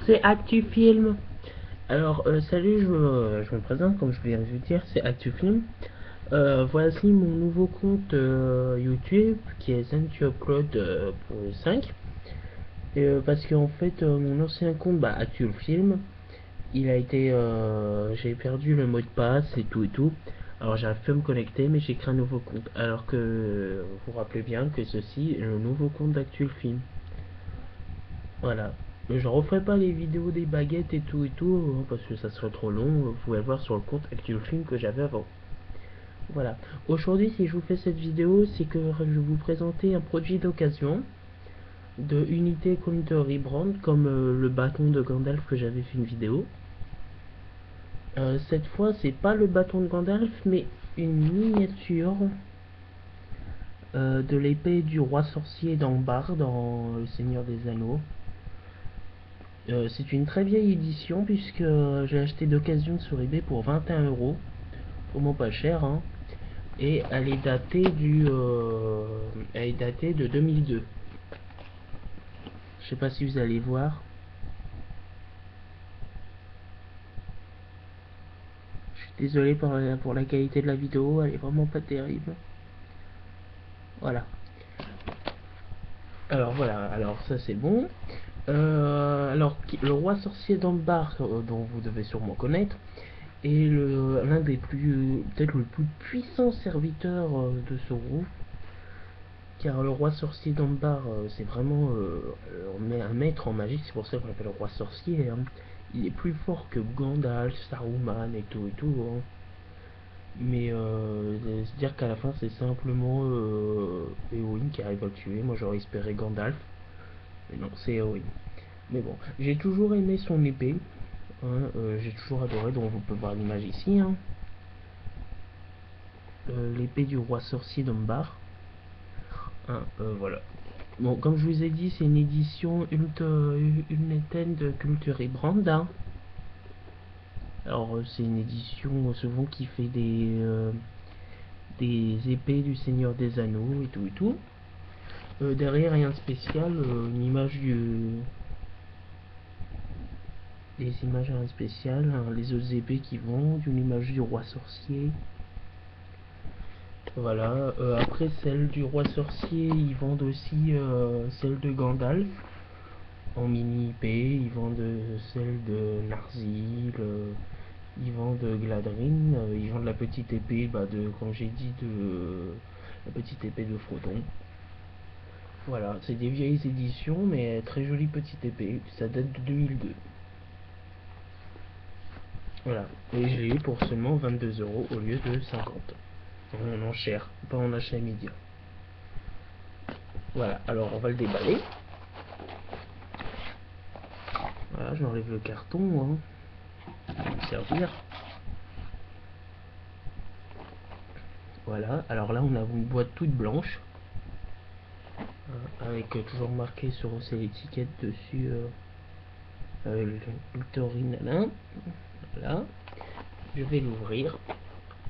c'est ActuFilm. Alors, salut, je me présente, comme je viens de vous dire, c'est ActuFilm. Voici mon nouveau compte YouTube qui est ZenTuUpload.5. Parce qu'en fait, mon ancien compte, ActuFilm, il a été. J'ai perdu le mot de passe et tout et tout. Alors, j'arrive plus à me connecter, mais j'ai créé un nouveau compte. Alors que vous vous rappelez bien que ceci est le nouveau compte d'ActuFilm. Voilà. Mais je referai pas les vidéos des baguettes et tout, parce que ça serait trop long. Vous pouvez le voir sur le compte Actual Film que j'avais avant. Voilà. Aujourd'hui, si je vous fais cette vidéo, c'est que je vais vous présenter un produit d'occasion de Unité Country Brand, comme le bâton de Gandalf que j'avais fait une vidéo. Cette fois, c'est pas le bâton de Gandalf, mais une miniature de l'épée du roi sorcier d'Ambar dans Le Seigneur des Anneaux. C'est une très vieille édition puisque j'ai acheté d'occasion sur eBay pour 21 €, vraiment pas cher, hein. Et elle est datée de 2002. Je sais pas si vous allez voir. Je suis désolé pour la qualité de la vidéo, elle est vraiment pas terrible. Voilà. Alors voilà, alors ça c'est bon. Alors le roi sorcier d'Ambar, dont vous devez sûrement connaître, est l'un des plus, peut-être le plus puissant serviteur de ce groupe. Car le roi sorcier d'Ambar, c'est vraiment un maître en magie, c'est pour ça qu'on l'appelle le roi sorcier, hein. Il est plus fort que Gandalf, Saruman et tout, hein. Mais se dire qu'à la fin c'est simplement Éowyn qui arrive à le tuer. Moi j'aurais espéré Gandalf, mais non, c'est Éowyn. Mais bon, j'ai toujours aimé son épée, hein, j'ai toujours adoré, donc vous pouvez voir l'image ici, hein. L'épée du roi sorcier d'Ambar, hein, voilà. Bon, comme je vous ai dit, c'est une édition United de Culture et Brand, hein. Alors, c'est une édition souvent qui fait des épées du Seigneur des Anneaux et tout et tout. Derrière, rien de spécial, une image des images rien de spécial, hein, les autres épées qui vendent, une image du roi sorcier. Voilà, après celle du roi sorcier, ils vendent aussi celle de Gandalf en mini épée, ils vendent celle de Narsil, ils vendent Gladrine, ils vendent la petite épée, comme j'ai dit, la petite épée de Frodon. Voilà, c'est des vieilles éditions, mais très jolie petite épée, ça date de 2002. Voilà, et je l'ai eu pour seulement 22 € au lieu de 50. En enchère, pas en achat immédiat. Voilà, alors on va le déballer. Voilà, j'enlève le carton, hein. Ça va me servir. Voilà, alors là on a une boîte toute blanche, avec toujours marqué sur l'étiquette dessus le taurine. Voilà, je vais l'ouvrir.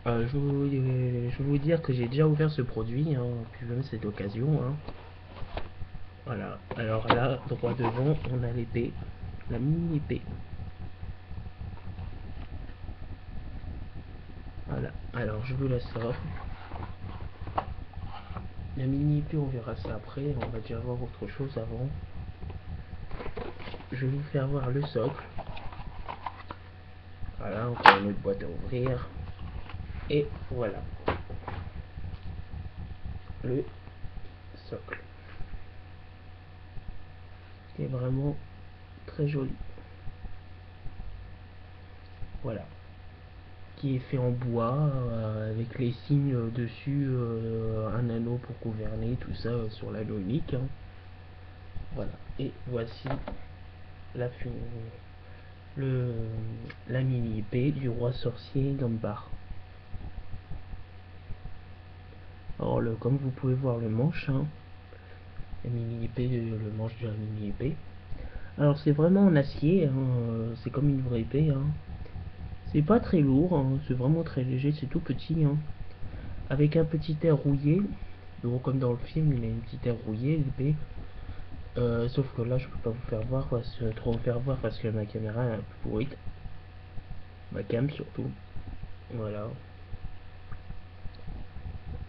Je vais vous dire que j'ai déjà ouvert ce produit, hein, puis même cette occasion, hein. Voilà, alors là, droit devant, on a l'épée, la mini épée. Voilà, alors je vous la sors. La mini épée, on verra ça après, on va déjà voir autre chose avant. Je vais vous faire voir le socle. Voilà, encore une autre boîte à ouvrir. Et voilà, le socle, qui est vraiment très joli. Voilà, qui est fait en bois, avec les signes dessus, un anneau pour gouverner, tout ça sur l'anneau unique, hein. Voilà, et voici la, le, la mini épée du roi sorcier d'Ambar. Alors, comme vous pouvez voir le manche, hein, la mini épée, le manche de la mini épée. Alors, c'est vraiment en acier, hein, c'est comme une vraie épée, hein. C'est pas très lourd, hein, c'est vraiment très léger, c'est tout petit, hein. Avec un petit air rouillé, donc comme dans le film, il a une petite air rouillé, l'épée. Sauf que là je peux pas vous faire voir trop vous faire voir parce que ma caméra est un peu pourrite. Ma cam surtout. Voilà.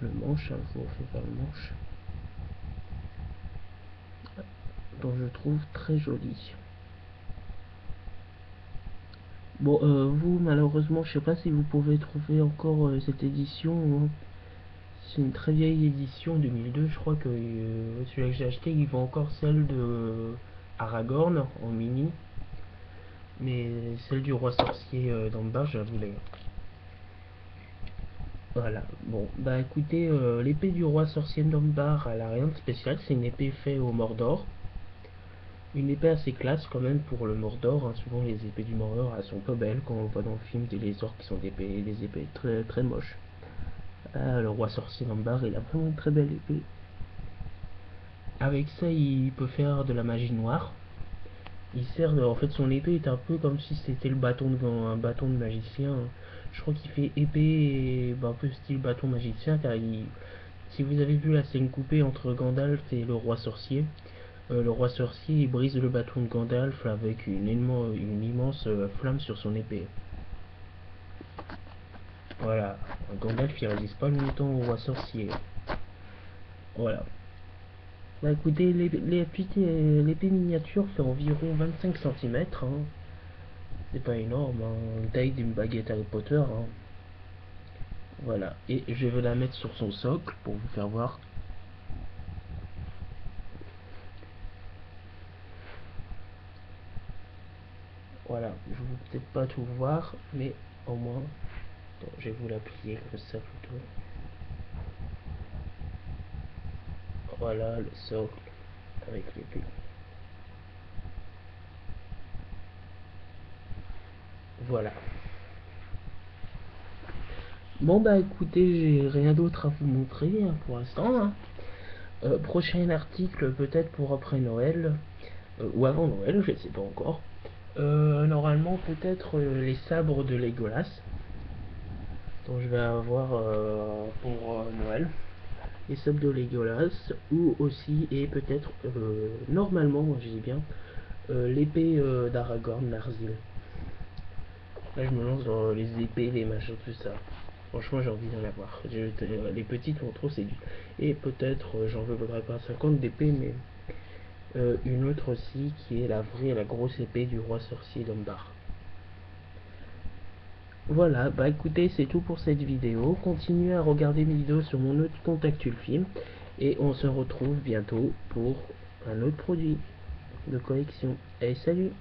Le manche, hein, je vous refais pas le manche. Donc je trouve très joli. Bon, vous malheureusement, je sais pas si vous pouvez trouver encore cette édition. Hein. C'est une très vieille édition 2002, je crois que celui-là que j'ai acheté, il vend encore celle de Aragorn en mini. Mais celle du roi sorcier d'Ambar, je la voulais. Voilà, bon, bah écoutez, l'épée du roi sorcier d'Ambar, elle a rien de spécial, c'est une épée faite au Mordor. Une épée assez classe quand même pour le Mordor, hein. Souvent les épées du Mordor, elles sont pas belles quand on voit dans le film des orques qui sont des épées très, très moches. Ah, le roi sorcier d'Ambar, il a vraiment une très belle épée. Avec ça, il peut faire de la magie noire. Il sert en fait, son épée est un peu comme si c'était un bâton de magicien. Je crois qu'il fait épée et un peu style bâton magicien car si vous avez vu la scène coupée entre Gandalf et le roi sorcier il brise le bâton de Gandalf avec une immense flamme sur son épée. Voilà, Gandalf il résiste pas longtemps au roi sorcier. Voilà. Bah écoutez, l'épée miniature fait environ 25 cm. Hein. C'est pas énorme, hein. Taille d'une baguette Harry Potter. Hein. Voilà, et je vais la mettre sur son socle pour vous faire voir. Voilà, je ne vais peut-être pas tout voir, mais au moins, bon, je vais vous la plier comme ça plutôt. Voilà le socle avec l'épée. Voilà. Bon bah écoutez, j'ai rien d'autre à vous montrer hein, pour l'instant. Hein. Prochain article peut-être pour après Noël, ou avant Noël, je ne sais pas encore. Normalement peut-être les sabres de Legolas, dont je vais avoir pour Noël. Les sabres de Legolas, ou aussi, et peut-être, normalement, je dis bien, l'épée d'Aragorn, Narsil. Là, je me lance dans les épées, les machins, tout ça. Franchement, j'ai envie d'en avoir. Les petites vont trop séduire. Et peut-être, j'en voudrais pas 50 d'épées, mais une autre aussi, qui est la grosse épée du roi sorcier d'Ombar. Voilà, bah écoutez, c'est tout pour cette vidéo. Continuez à regarder mes vidéos sur mon autre compte ActualFilm. Et on se retrouve bientôt pour un autre produit de collection. Et salut!